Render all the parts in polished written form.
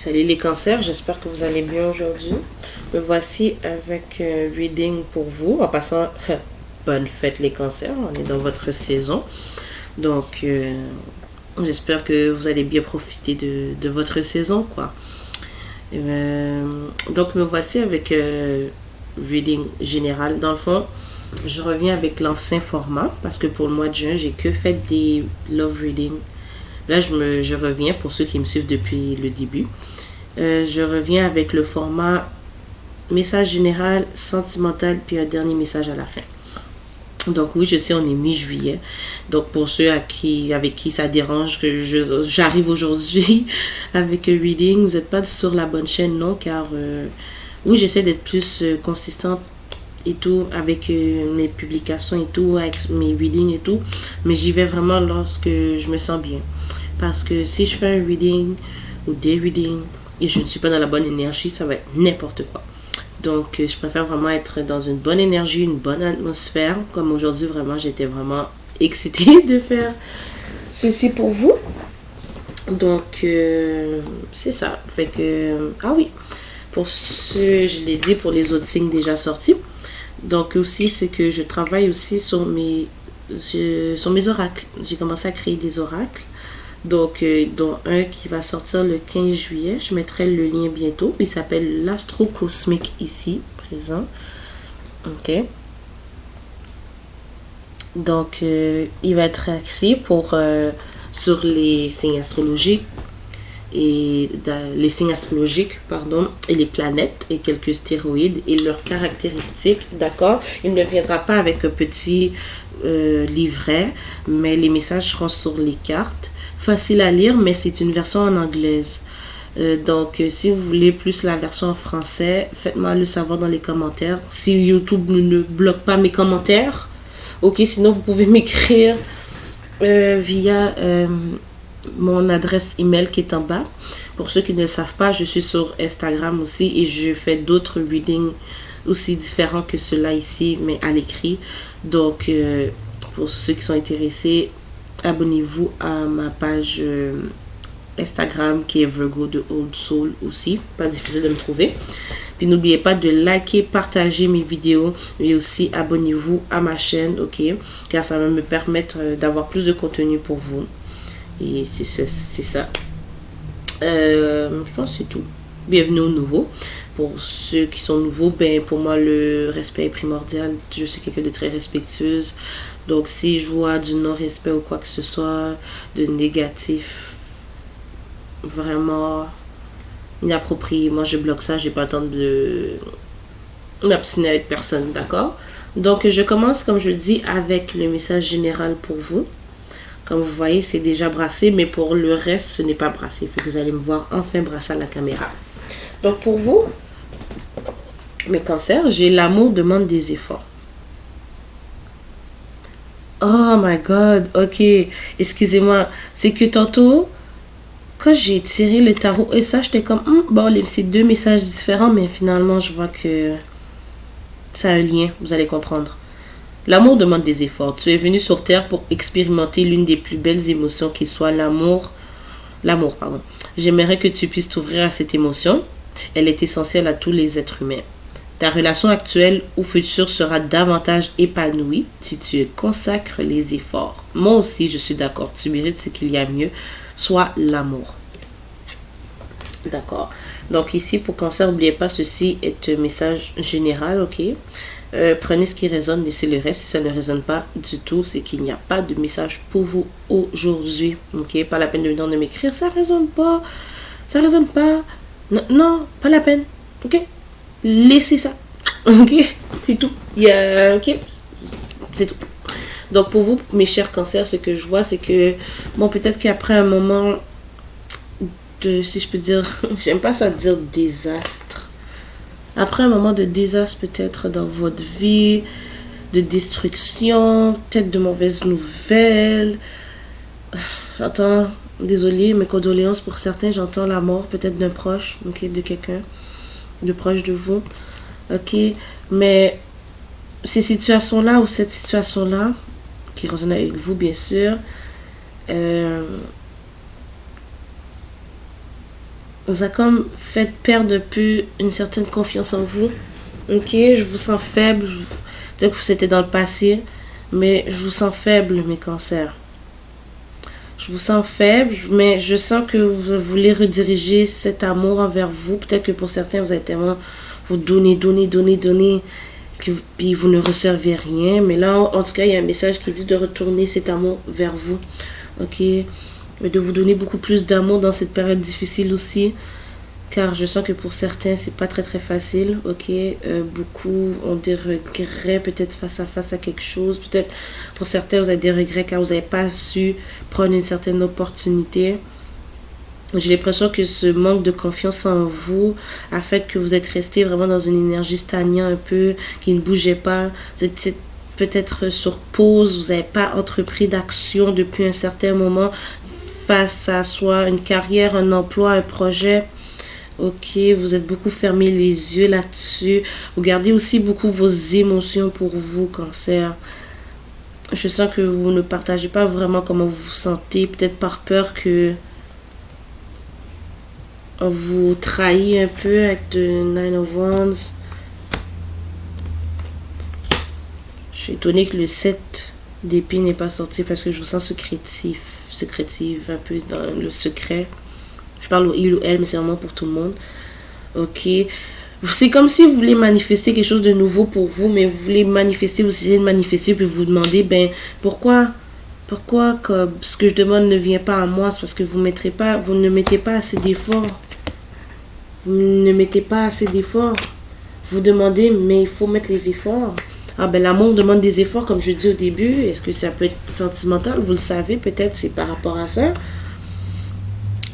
Salut les cancers, j'espère que vous allez bien aujourd'hui. Me voici avec un reading pour vous. En passant, bonne fête les cancers, on est dans votre saison. Donc, j'espère que vous allez bien profiter de votre saison, quoi. Donc, me voici avec reading général. Dans le fond, je reviens avec l'ancien format parce que pour le mois de juin, j'ai que fait des love reading. Là, je reviens pour ceux qui me suivent depuis le début. Je reviens avec le format message général, sentimental, puis un dernier message à la fin. Donc oui, je sais, on est mi-juillet. Donc pour ceux avec qui ça dérange que j'arrive aujourd'hui avec un reading, vous n'êtes pas sur la bonne chaîne, non, car oui, j'essaie d'être plus consistante et tout avec mes publications et tout, avec mes readings et tout. Mais j'y vais vraiment lorsque je me sens bien. Parce que si je fais un reading ou des readings et je ne suis pas dans la bonne énergie, ça va être n'importe quoi. Donc, je préfère vraiment être dans une bonne énergie, une bonne atmosphère. Comme aujourd'hui, vraiment, j'étais vraiment excitée de faire ceci pour vous. Donc, c'est ça. Fait que, ah oui, pour ce, je l'ai dit pour les autres signes déjà sortis. Donc, aussi, c'est que je travaille aussi sur mes oracles. J'ai commencé à créer des oracles. Donc, dont un qui va sortir le 15 juillet. Je mettrai le lien bientôt. Il s'appelle l'Astro Cosmique ici, présent. OK. Donc, il va être axé sur les signes astrologiques et les signes astrologiques, pardon, et les planètes et quelques stéroïdes et leurs caractéristiques, d'accord? Il ne viendra pas avec un petit livret, mais les messages seront sur les cartes. Facile à lire, mais c'est une version en anglaise. Donc, si vous voulez plus la version en français, faites-moi le savoir dans les commentaires. Si YouTube ne bloque pas mes commentaires, ok, sinon vous pouvez m'écrire via mon adresse email qui est en bas. Pour ceux qui ne le savent pas, je suis sur Instagram aussi et je fais d'autres readings aussi différents que ceux-là ici, mais à l'écrit. Donc, pour ceux qui sont intéressés, abonnez-vous à ma page Instagram qui est Virgo de Old Soul aussi. Pas difficile de me trouver. Puis n'oubliez pas de liker, partager mes vidéos. Et aussi abonnez-vous à ma chaîne, ok? Car ça va me permettre d'avoir plus de contenu pour vous. Et c'est ça. Je pense que c'est tout. Bienvenue aux nouveaux. Pour ceux qui sont nouveaux, ben pour moi le respect est primordial. Je suis quelqu'un de très respectueuse. Donc si je vois du non-respect ou quoi que ce soit, de négatif, vraiment inapproprié, moi je bloque ça, j'ai pas le temps de m'abstiner avec personne, d'accord? Donc je commence, comme je dis, avec le message général pour vous. Comme vous voyez, c'est déjà brassé, mais pour le reste, ce n'est pas brassé. Fait que vous allez me voir enfin brasser à la caméra. Donc pour vous, mes cancers, j'ai l'amour demande des efforts. Oh my god, ok, excusez-moi, c'est que tantôt, quand j'ai tiré le tarot, et ça, j'étais comme, bon, c'est deux messages différents, mais finalement, je vois que ça a un lien, vous allez comprendre. L'amour demande des efforts. Tu es venu sur Terre pour expérimenter l'une des plus belles émotions qui soit l'amour, pardon. J'aimerais que tu puisses t'ouvrir à cette émotion. Elle est essentielle à tous les êtres humains. Ta relation actuelle ou future sera davantage épanouie si tu consacres les efforts. Moi aussi, je suis d'accord. Tu mérites ce qu'il y a mieux, soit l'amour. D'accord. Donc ici, pour cancer, n'oubliez pas, ceci est un message général, ok? Prenez ce qui résonne, laissez le reste. Si ça ne résonne pas du tout, c'est qu'il n'y a pas de message pour vous aujourd'hui, ok? Pas la peine de m'écrire, ça résonne pas, ça résonne pas. Non, non, pas la peine, ok? Laissez ça, ok? C'est tout. Ok? C'est tout. Donc pour vous, mes chers cancers, ce que je vois, c'est que, bon, peut-être qu'après un moment de, si je peux dire, j'aime pas ça dire désastre. Après un moment de désastre peut-être dans votre vie, de destruction, peut-être de mauvaises nouvelles. J'entends, désolé, mes condoléances pour certains, j'entends la mort peut-être d'un proche, ok, de quelqu'un, de proche de vous, ok. Mais ces situations-là ou cette situation-là, qui résonne avec vous bien sûr, vous a comme fait perdre un peu une certaine confiance en vous. Ok, je vous sens faible. Peut-être que c'était dans le passé, mais je vous sens faible, mes cancers. Je vous sens faible, mais je sens que vous voulez rediriger cet amour envers vous. Peut-être que pour certains, vous avez tellement vous donner, puis vous ne recevez rien. Mais là, en tout cas, il y a un message qui dit de retourner cet amour vers vous. Ok, mais de vous donner beaucoup plus d'amour dans cette période difficile aussi. Car je sens que pour certains, c'est pas très facile, ok? Beaucoup ont des regrets, peut-être face à quelque chose. Peut-être pour certains, vous avez des regrets car vous n'avez pas su prendre une certaine opportunité. J'ai l'impression que ce manque de confiance en vous a fait que vous êtes resté vraiment dans une énergie stagnante un peu, qui ne bougeait pas. Vous êtes peut-être sur pause, vous n'avez pas entrepris d'action depuis un certain moment face à soit une carrière, un emploi, un projet. Ok, vous êtes beaucoup fermé les yeux là-dessus. Vous gardez aussi beaucoup vos émotions pour vous, cancer. Je sens que vous ne partagez pas vraiment comment vous vous sentez. Peut-être par peur que on vous trahit un peu avec le Nine of Wands. Je suis étonnée que le 7 d'épée n'est pas sorti parce que je vous sens secrétive un peu dans le secret. Je parle au il ou elle, mais c'est vraiment pour tout le monde. Ok. C'est comme si vous voulez manifester quelque chose de nouveau pour vous, mais vous voulez manifester, vous essayez de manifester, puis vous demandez, pourquoi que ce que je demande ne vient pas à moi? C'est parce que vous ne mettez pas assez d'efforts. Vous ne mettez pas assez d'efforts. Vous demandez, mais il faut mettre les efforts. L'amour demande des efforts, comme je dis au début. Est-ce que ça peut être sentimental? Vous le savez, peut-être c'est par rapport à ça.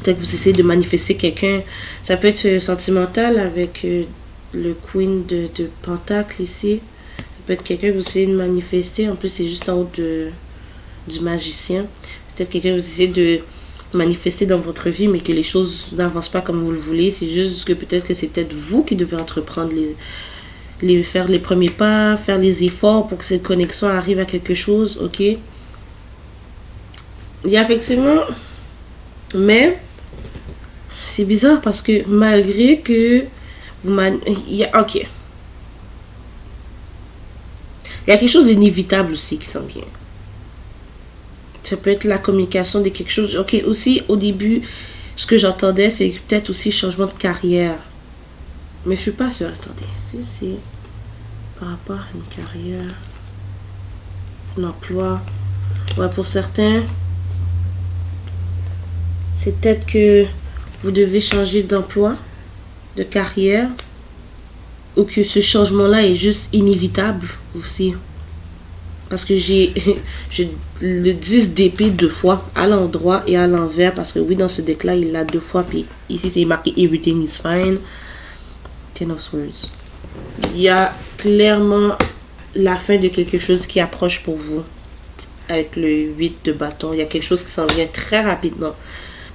Peut-être que vous essayez de manifester quelqu'un. Ça peut être sentimental avec le Queen de Pentacle ici. Ça peut être quelqu'un que vous essayez de manifester. En plus, c'est juste en haut du magicien. C'est peut-être quelqu'un que vous essayez de manifester dans votre vie, mais que les choses n'avancent pas comme vous le voulez. C'est juste que peut-être que c'est peut-être vous qui devez entreprendre faire les premiers pas, faire les efforts pour que cette connexion arrive à quelque chose. Ok? Il y a effectivement... Mais... c'est bizarre parce que malgré que il y a quelque chose d'inévitable aussi qui s'en vient. Ça peut être la communication de quelque chose. Ok, aussi au début, ce que j'entendais, c'est peut-être aussi changement de carrière. Mais je suis pas sûre. Attendez, c'est par rapport à une carrière, un emploi. Ouais, pour certains, c'est peut-être que vous devez changer d'emploi, de carrière, ou que ce changement-là est juste inévitable aussi. Parce que j'ai le 10 d'épée 2 fois, à l'endroit et à l'envers, parce que oui, dans ce deck-là, il l'a 2 fois, puis ici, c'est marqué « Everything is fine ». Ten of Swords. Il y a clairement la fin de quelque chose qui approche pour vous. Avec le 8 de bâton, il y a quelque chose qui s'en vient très rapidement.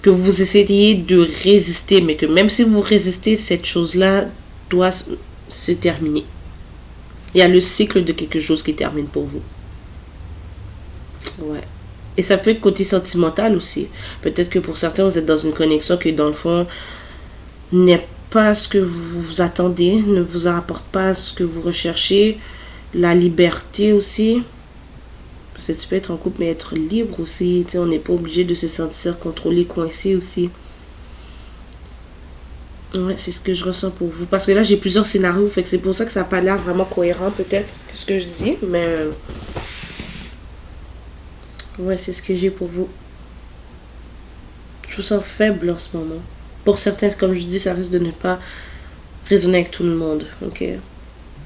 Que vous essayez de résister, mais que même si vous résistez, cette chose-là doit se terminer. Il y a le cycle de quelque chose qui termine pour vous. Ouais. Et ça peut être côté sentimental aussi. Peut-être que pour certains, vous êtes dans une connexion qui, dans le fond, n'est pas ce que vous attendez, ne vous apporte pas ce que vous recherchez. La liberté aussi. Parce que tu peux être en couple, mais être libre aussi. On n'est pas obligé de se sentir contrôlé, coincé aussi. Ouais, c'est ce que je ressens pour vous. Parce que là, j'ai plusieurs scénarios. Fait que c'est pour ça que ça n'a pas l'air vraiment cohérent, peut-être, que ce que je dis. Mais... ouais, c'est ce que j'ai pour vous. Je vous sens faible en ce moment. Pour certains, comme je dis, ça risque de ne pas résonner avec tout le monde. Ok?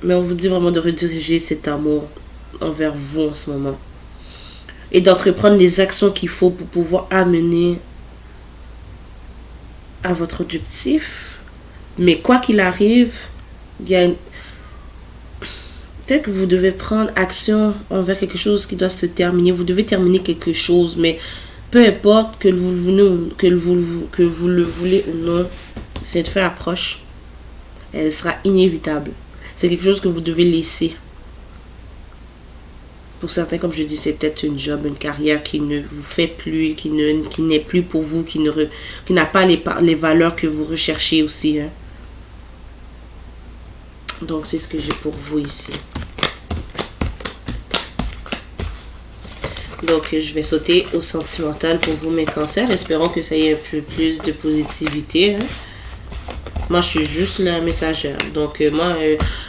Mais on vous dit vraiment de rediriger cet amour envers vous en ce moment. Et d'entreprendre les actions qu'il faut pour pouvoir amener à votre objectif. Mais quoi qu'il arrive, il y a peut-être que vous devez prendre action envers quelque chose qui doit se terminer. Vous devez terminer quelque chose, mais peu importe que vous le voulez ou non, cette fin approche. Elle sera inévitable. C'est quelque chose que vous devez laisser. Pour certains, comme je dis, c'est peut-être une job, une carrière qui ne vous fait plus, qui n'est plus pour vous, qui n'a pas les valeurs que vous recherchez aussi. Hein. Donc, c'est ce que j'ai pour vous ici. Donc, je vais sauter au sentimental pour vous, mes cancers. Espérons que ça ait un peu plus de positivité. Hein. Moi, je suis juste la messagère. Donc, moi,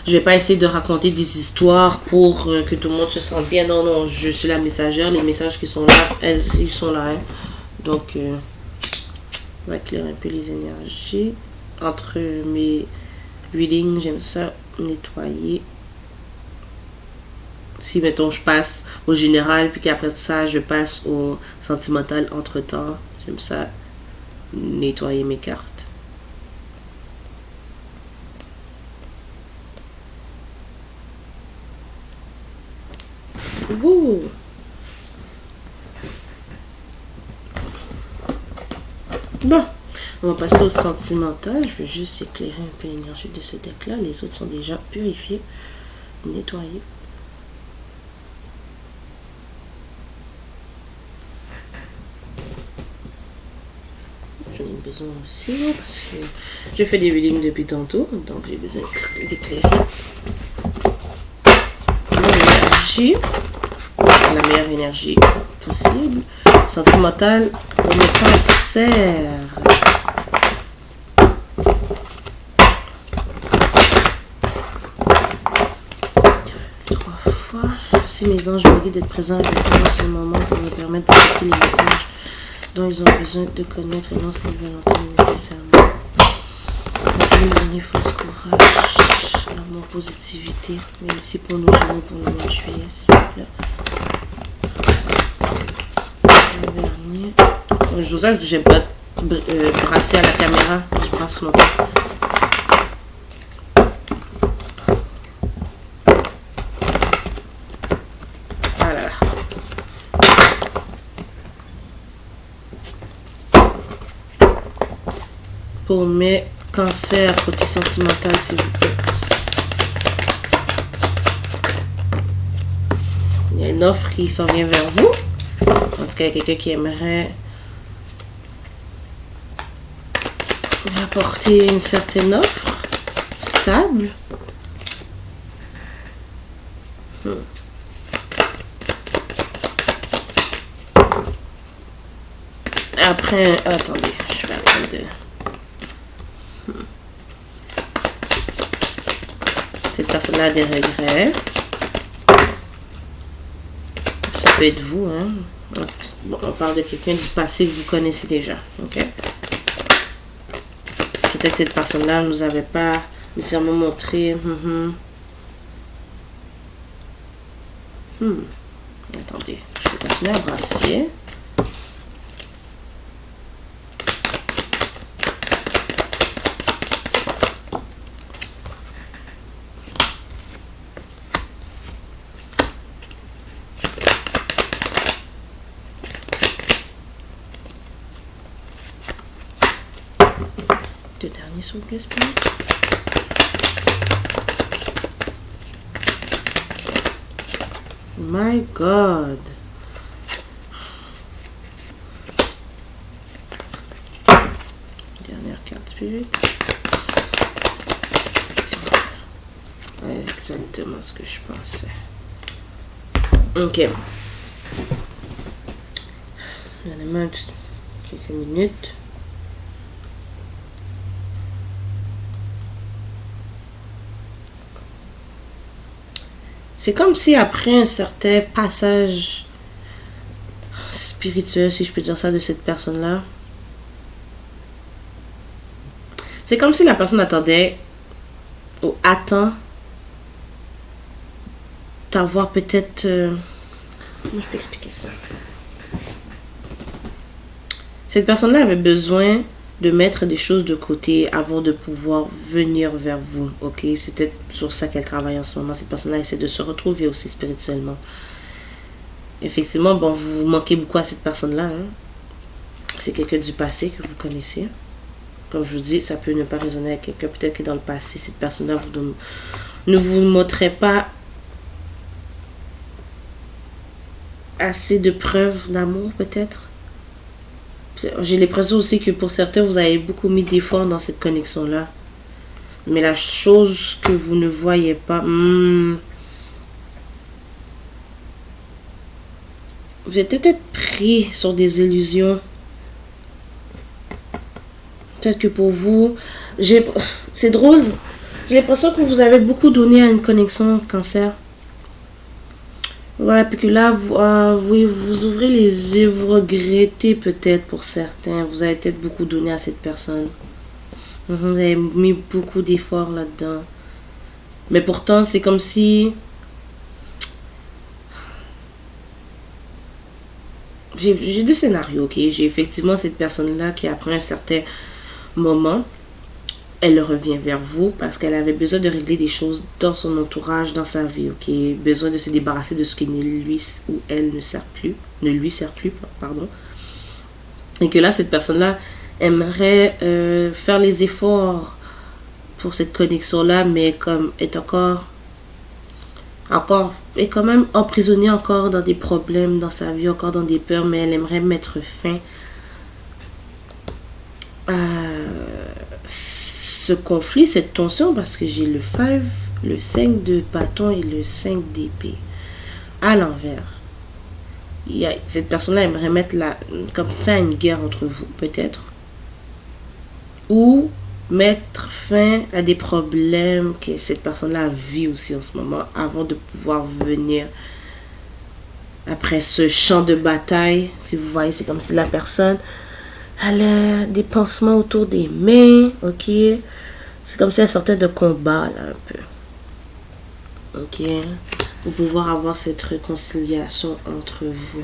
je vais pas essayer de raconter des histoires pour que tout le monde se sente bien. Non, non, je suis la messagère. Les messages qui sont là, ils sont là. Hein. Donc, on va éclairer un peu les énergies. Entre mes readings, j'aime ça nettoyer. Si, mettons, je passe au général, puis qu'après ça, je passe au sentimental entre-temps, j'aime ça nettoyer mes cartes. Wouh! Bon, on va passer au sentimental. Je vais juste éclairer un peu l'énergie de ce deck-là. Les autres sont déjà purifiés, nettoyés. J'en ai besoin aussi parce que je fais des readings depuis tantôt. Donc, j'ai besoin d'éclairer l'énergie. La meilleure énergie possible. Sentimental pour le cancer. Merci mes anges, me guide d'être présents avec moi en ce moment pour me permettre d'écouter les messages dont ils ont besoin de connaître et non ce qu'ils veulent entendre nécessairement. Merci de me donner force, courage, amour, positivité, mais aussi pour nos gémeaux pour le mois de juillet, s'il vous plaît. Le dernier. C'est pour ça que j'aime pas brasser à la caméra, je brasse longtemps. Pour mes cancers côté sentimental, s'il vous plaît. Il y a une offre qui s'en vient vers vous. En tout cas, il y a quelqu'un qui aimerait apporter une certaine offre stable. Après, attendez, je vais attendre de... Cette personne a des regrets. Ça peut être vous, hein. Bon, on parle de quelqu'un du passé que vous connaissez déjà, ok? Peut-être que cette personne-là ne nous avait pas nécessairement montré. Attendez, je vais continuer à brasser. Deux derniers sont plus My God. Dernière carte spirit. Exactement ce que je pensais. Ok. Donnez-moi quelques minutes. C'est comme si après un certain passage spirituel, si je peux dire ça, de cette personne-là, c'est comme si la personne attendait ou attend d'avoir peut-être... Comment je peux expliquer ça? Cette personne-là avait besoin de mettre des choses de côté avant de pouvoir venir vers vous, ok? C'est peut-être sur ça qu'elle travaille en ce moment. Cette personne-là essaie de se retrouver aussi spirituellement. Effectivement, bon, vous manquez beaucoup à cette personne-là. Hein? C'est quelqu'un du passé que vous connaissez. Comme je vous dis, ça peut ne pas résonner avec quelqu'un. Peut-être que dans le passé, cette personne-là ne vous montrait pas assez de preuves d'amour, peut-être. J'ai l'impression aussi que pour certains, vous avez beaucoup mis d'efforts dans cette connexion-là. Mais la chose que vous ne voyez pas... vous êtes peut-être pris sur des illusions. Peut-être que pour vous... C'est drôle. J'ai l'impression que vous avez beaucoup donné à une connexion Cancer. Voilà, puis que là, oui, vous ouvrez les yeux, vous regrettez peut-être pour certains. Vous avez peut-être beaucoup donné à cette personne. Vous avez mis beaucoup d'efforts là-dedans. Mais pourtant, c'est comme si... J'ai deux scénarios, ok? J'ai effectivement cette personne-là qui, après un certain moment, elle revient vers vous parce qu'elle avait besoin de régler des choses dans son entourage, dans sa vie, ok? Besoin de se débarrasser de ce qui ne lui ou elle ne lui sert plus, pardon. Et que là, cette personne-là aimerait faire les efforts pour cette connexion-là, mais comme est est quand même emprisonnée encore dans des problèmes dans sa vie, encore dans des peurs, mais elle aimerait mettre fin à ce conflit, cette tension, parce que j'ai le 5, le 5 de bâton et le 5 d'épée à l'envers. Cette personne-là aimerait mettre comme fin à une guerre entre vous, peut-être, ou mettre fin à des problèmes que cette personne-là vit aussi en ce moment, avant de pouvoir venir après ce champ de bataille. Si vous voyez, c'est comme si la personne elle a des pansements autour des mains, ok? C'est comme si elle sortait de combat, là, un peu. Ok? Pour pouvoir avoir cette réconciliation entre vous.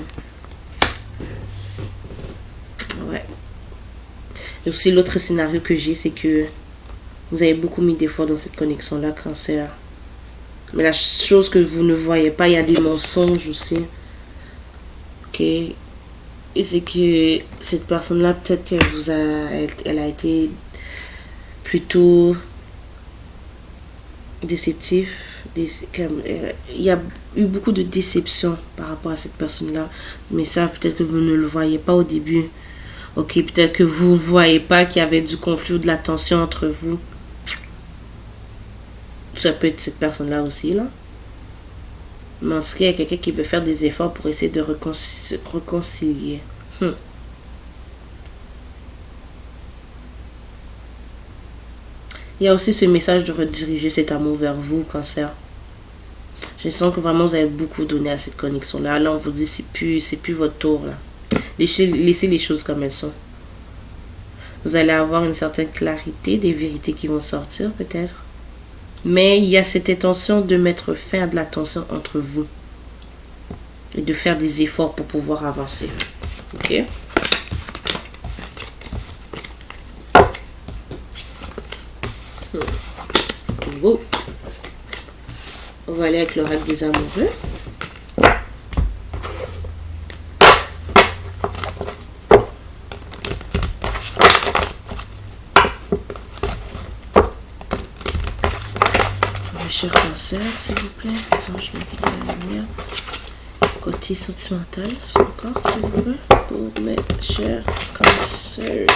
Ouais. Et aussi, l'autre scénario que j'ai, c'est que vous avez beaucoup mis d'efforts dans cette connexion-là, Cancer. Mais la chose que vous ne voyez pas, il y a des mensonges aussi. Ok? Et c'est que cette personne-là, peut-être qu'elle a été plutôt déceptive. Il y a eu beaucoup de déception par rapport à cette personne-là. Mais ça, peut-être que vous ne le voyez pas au début. Ok, peut-être que vous ne voyez pas qu'il y avait du conflit ou de la tension entre vous. Ça peut être cette personne-là aussi, là. Mais en tout cas, il y a quelqu'un qui veut faire des efforts pour essayer de se réconcilier. Il y a aussi ce message de rediriger cet amour vers vous, Cancer. Je sens que vraiment vous avez beaucoup donné à cette connexion-là. Là, on vous dit, c'est plus votre tour, là. Laissez les choses comme elles sont. Vous allez avoir une certaine clarité, des vérités qui vont sortir, peut-être. Mais il y a cette intention de mettre fin à de la tension entre vous. Et de faire des efforts pour pouvoir avancer. Ok? Bon. On va aller avec l'oracle des amoureux. Cher Cancer, s'il vous plaît. Ça, je mets de la lumière. Côté sentimental, encore, s'il vous plaît. Pour mes chers Cancer.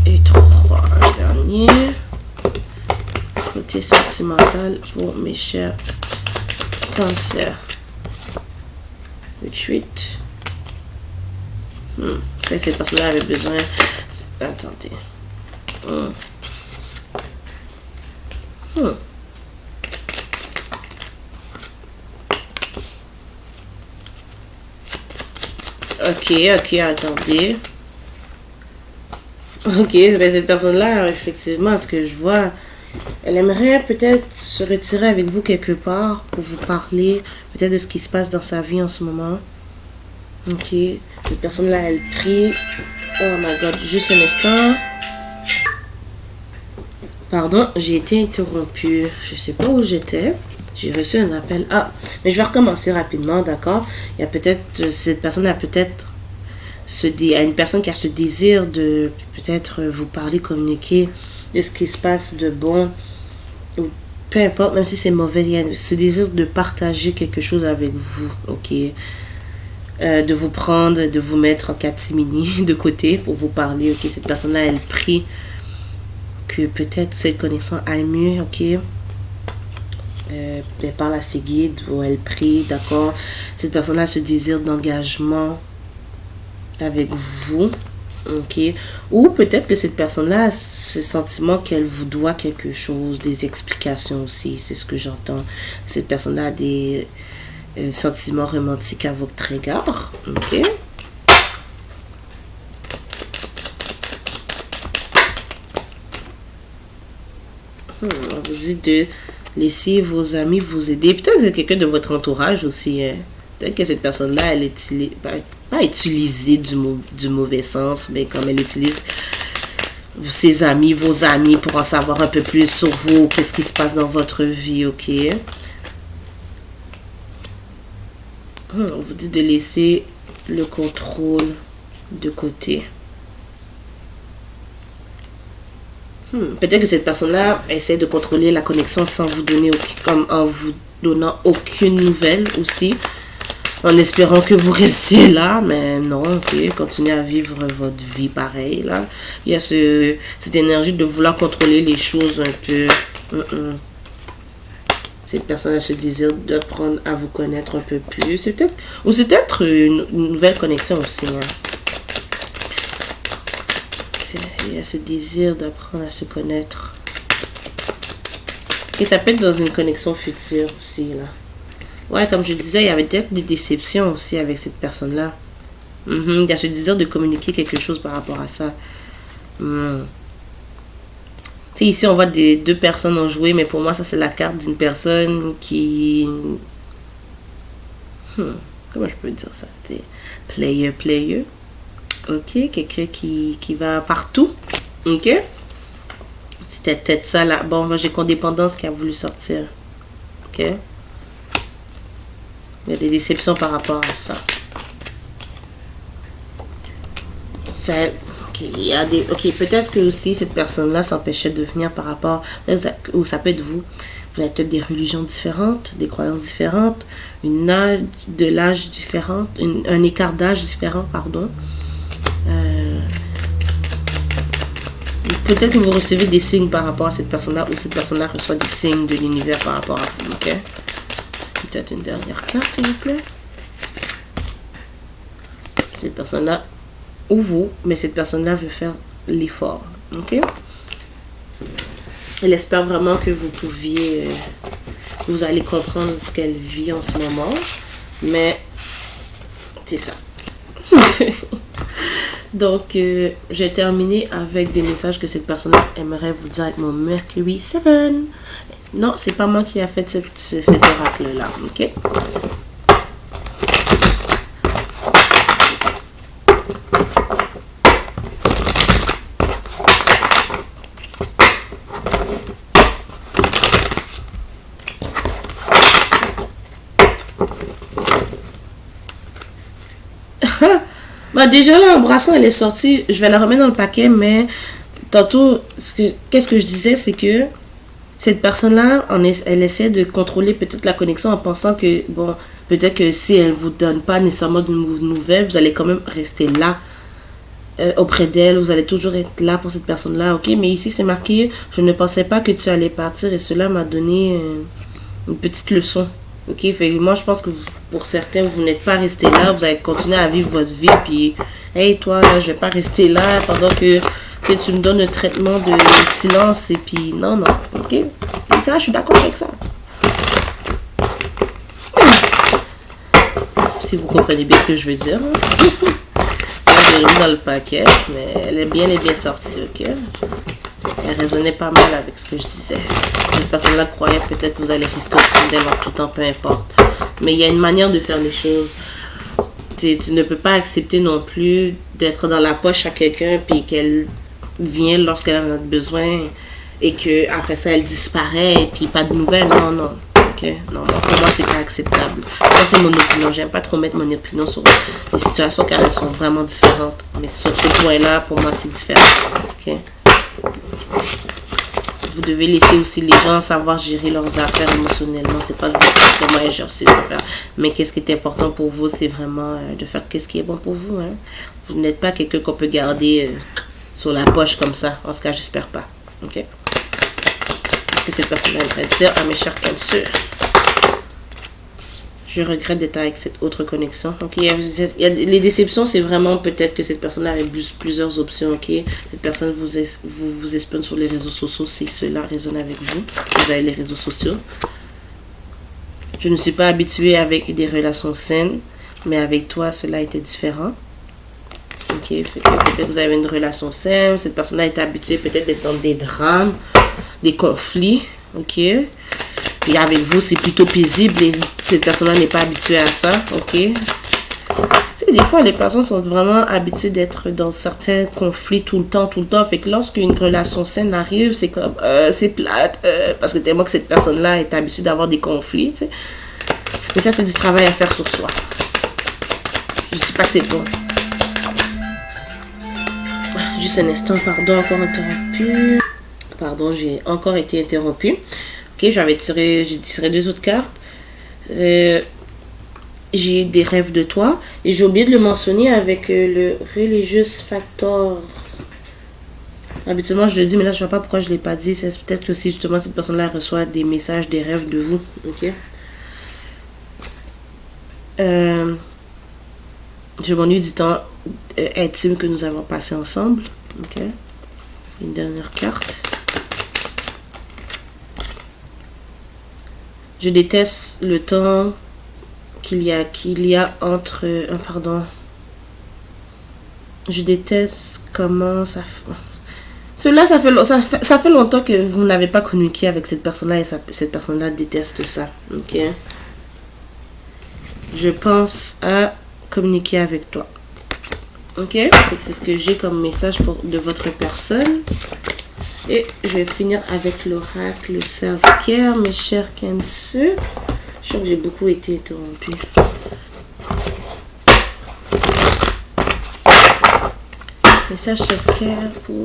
Et 3 derniers. Côté sentimental pour mes chers Cancer. 8. Cette personne-là avait besoin... Attendez. Ok, attendez. Ok, mais cette personne-là, effectivement, ce que je vois, elle aimerait peut-être se retirer avec vous quelque part pour vous parler peut-être de ce qui se passe dans sa vie en ce moment. Ok, cette personne-là, elle prie. Oh my god, juste un instant. Pardon, j'ai été interrompue. Je sais pas où j'étais. J'ai reçu un appel. Ah, mais je vais recommencer rapidement, d'accord? Il y a peut-être, cette personne a peut-être à une personne qui a ce désir de peut-être vous parler, communiquer de ce qui se passe de bon, ou peu importe, même si c'est mauvais, il y a ce désir de partager quelque chose avec vous, ok? De vous prendre, de vous mettre en catimini de côté pour vous parler, ok? Cette personne-là, elle prie que peut-être cette connexion aille mieux, ok? Elle parle à ses guides ou elle prie, d'accord? Cette personne-là a ce désir d'engagement avec vous, ok? Ou peut-être que cette personne-là a ce sentiment qu'elle vous doit quelque chose, des explications aussi, c'est ce que j'entends. Cette personne-là a des sentiments romantiques à votre égard, ok? On vous dit de laisser vos amis vous aider. Peut-être que c'est quelqu'un de votre entourage aussi. Hein? Peut-être que cette personne-là, elle utilise, pas utiliser du mauvais sens, mais comme elle utilise ses amis, vos amis, pour en savoir un peu plus sur vous, qu'est-ce qui se passe dans votre vie, ok? On vous dit de laisser le contrôle de côté. Peut-être que cette personne-là essaie de contrôler la connexion sans vous donner comme en vous donnant aucune nouvelle aussi. En espérant que vous restiez là, mais non, ok, continuez à vivre votre vie pareil, là. Il y a cette énergie de vouloir contrôler les choses un peu. Cette personne a ce désir d'apprendre à vous connaître un peu plus. C'est peut-être une nouvelle connexion aussi, hein. Il y a ce désir d'apprendre à se connaître. Et ça peut être dans une connexion future aussi, là. Ouais, comme je disais, il y avait peut-être des déceptions aussi avec cette personne-là. Il y a ce désir de communiquer quelque chose par rapport à ça. Tu sais, ici, on voit deux personnes ont joué, mais pour moi, ça, c'est la carte d'une personne qui... Comment je peux dire ça? Player. Ok, quelqu'un qui va partout. Ok. C'était peut-être ça là. Bon, moi j'ai Codépendance qui a voulu sortir. Ok. Il y a des déceptions par rapport à ça. Ok, peut-être que aussi cette personne-là s'empêchait de venir par rapport... Ou ça peut être vous. Vous avez peut-être des religions différentes, des croyances différentes, de l'âge différent, un écart d'âge différent, pardon. Peut-être que vous recevez des signes par rapport à cette personne-là ou cette personne-là reçoit des signes de l'univers par rapport à vous, ok? Peut-être une dernière carte, s'il vous plaît. Cette personne-là, ou vous, mais cette personne-là veut faire l'effort, ok? Elle espère vraiment que vous allez comprendre ce qu'elle vit en ce moment, mais c'est ça. Donc, j'ai terminé avec des messages que cette personne aimerait vous dire avec mon Mercury 7. Non, c'est pas moi qui a fait cet oracle-là, ok? Bah déjà là, Brasson, elle est sortie. Je vais la remettre dans le paquet, mais tantôt, qu'est-ce que je disais, c'est que cette personne-là, elle essaie de contrôler peut-être la connexion en pensant que, bon, peut-être que si elle ne vous donne pas nécessairement de nouvelles, vous allez quand même rester là auprès d'elle. Vous allez toujours être là pour cette personne-là, ok? Mais ici, c'est marqué, je ne pensais pas que tu allais partir et cela m'a donné une petite leçon. Ok, fait, moi je pense que pour certains, vous n'êtes pas resté là, vous allez continuer à vivre votre vie, puis hey toi, là, je vais pas rester là pendant que tu me donnes un traitement de silence, et puis non, ok, et ça, je suis d'accord avec ça. Si vous comprenez bien ce que je veux dire. Je l'ai mis dans le paquet, mais elle est bien sortie, ok. Elle résonnait pas mal avec ce que je disais. Cette personne-là croyait peut-être que vous allez rester auprès d'elle en tout temps, peu importe. Mais il y a une manière de faire les choses. Tu ne peux pas accepter non plus d'être dans la poche à quelqu'un puis qu'elle vient lorsqu'elle en a besoin et que après ça elle disparaît et puis pas de nouvelles. Non. Ok, Ok, non, pour moi, c'est pas acceptable. Ça, c'est mon opinion. J'aime pas trop mettre mon opinion sur les situations car elles sont vraiment différentes. Mais sur ce point-là, pour moi, c'est différent. Ok. Vous devez laisser aussi les gens savoir gérer leurs affaires émotionnellement. C'est pas comment ils gèrent ses affaires. Mais qu'est-ce qui est important pour vous, c'est vraiment de faire qu'est-ce qui est bon pour vous. Hein. Vous n'êtes pas quelqu'un qu'on peut garder sur la poche comme ça. En ce cas, j'espère pas. Ok. Est-ce que cette personne est en train de dire à mes chers Cancer? Je regrette d'être avec cette autre connexion. Ok, les déceptions, c'est vraiment peut-être que cette personne avait plusieurs options. Ok, cette personne vous espionne sur les réseaux sociaux si cela résonne avec vous. Vous avez les réseaux sociaux. Je ne suis pas habituée avec des relations saines, mais avec toi, cela était différent. Ok, peut-être vous avez une relation saine. Cette personne a été habituée peut-être d'être dans des drames, des conflits. Ok. Et avec vous, c'est plutôt paisible et cette personne-là n'est pas habituée à ça, ok? Tu sais, des fois, les personnes sont vraiment habituées d'être dans certains conflits tout le temps. Fait que lorsqu'une relation saine arrive, c'est comme, c'est plate, parce que tellement que cette personne-là est habituée d'avoir des conflits, tu sais. Mais ça, c'est du travail à faire sur soi. Je dis pas que c'est bon. Juste un instant, pardon, encore interrompu. Pardon, j'ai encore été interrompue. Ok, j'ai tiré 2 autres cartes. J'ai eu des rêves de toi. Et j'ai oublié de le mentionner avec le Religious Factor. Habituellement, je le dis, mais là, je ne sais pas pourquoi je ne l'ai pas dit. C'est peut-être que si justement cette personne-là reçoit des messages, des rêves de vous. Ok. Je m'ennuie du temps intime que nous avons passé ensemble. Ok. Une dernière carte. Je déteste le temps qu'il y a entre... pardon. Je déteste comment ça fait... Cela, ça fait longtemps que vous n'avez pas communiqué avec cette personne-là et cette personne-là déteste ça. Ok? Je pense à communiquer avec toi. Ok? C'est ce que j'ai comme message de votre personne. Et je vais finir avec l'oracle Self-Care, mes chers Cancer. Je crois que j'ai beaucoup été interrompue. Message Self-Care pour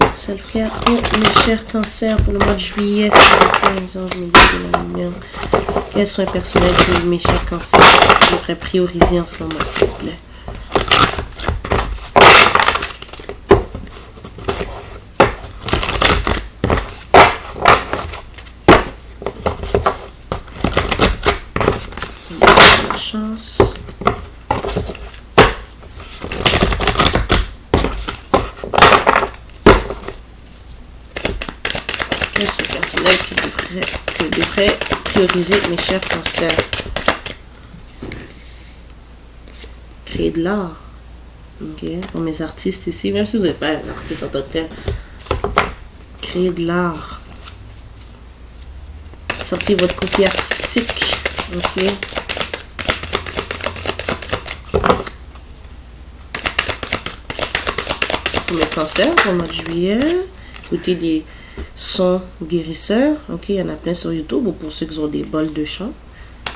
mes chers Cancer pour le mois de juillet. S'il vous plaît, les anges me disent de la lumière. Quels soins personnels que mes chers Cancer devraient prioriser en ce moment, s'il vous plaît? Chance. C'est personnel qui devrait prioriser mes chers Cancers. Créer de l'art. Ok. Pour mes artistes ici, même si vous n'êtes pas un artiste en tant que tel. Créer de l'art. Sortez votre côté artistique. Ok. Pour mes Cancers, pour le mois de juillet, écoutez des sons guérisseurs. Ok, il y en a plein sur YouTube ou pour ceux qui ont des bols de chant.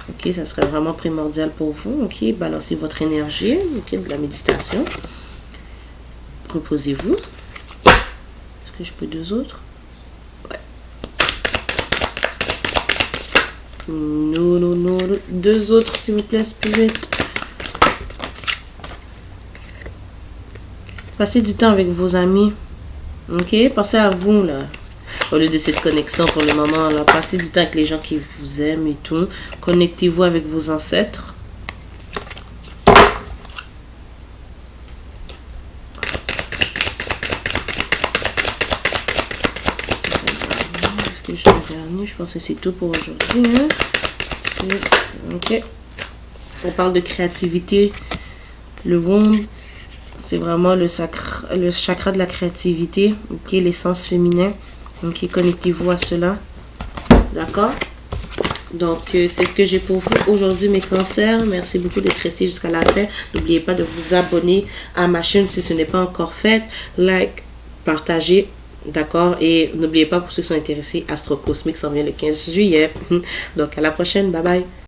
Ok, ça serait vraiment primordial pour vous. Ok, balancez votre énergie. Ok, de la méditation. Reposez-vous. Est-ce que je peux 2 autres? Ouais. Non. 2 autres, s'il vous plaît, Spirit. Passez du temps avec vos amis. Ok? Pensez à vous, là. Au lieu de cette connexion pour le moment, là. Passez du temps avec les gens qui vous aiment et tout. Connectez-vous avec vos ancêtres. Est-ce que je suis le dernier? Je pense que c'est tout pour aujourd'hui. Hein? Ok. On parle de créativité. Le womb. C'est vraiment le chakra de la créativité, ok, l'essence féminin. Ok, connectez-vous à cela. D'accord? Donc, c'est ce que j'ai pour vous aujourd'hui, mes Cancers. Merci beaucoup d'être restés jusqu'à la fin. N'oubliez pas de vous abonner à ma chaîne si ce n'est pas encore fait. Like, partagez. D'accord? Et n'oubliez pas, pour ceux qui sont intéressés, Astro Cosmic s'en vient le 15 juillet. Donc, à la prochaine. Bye bye.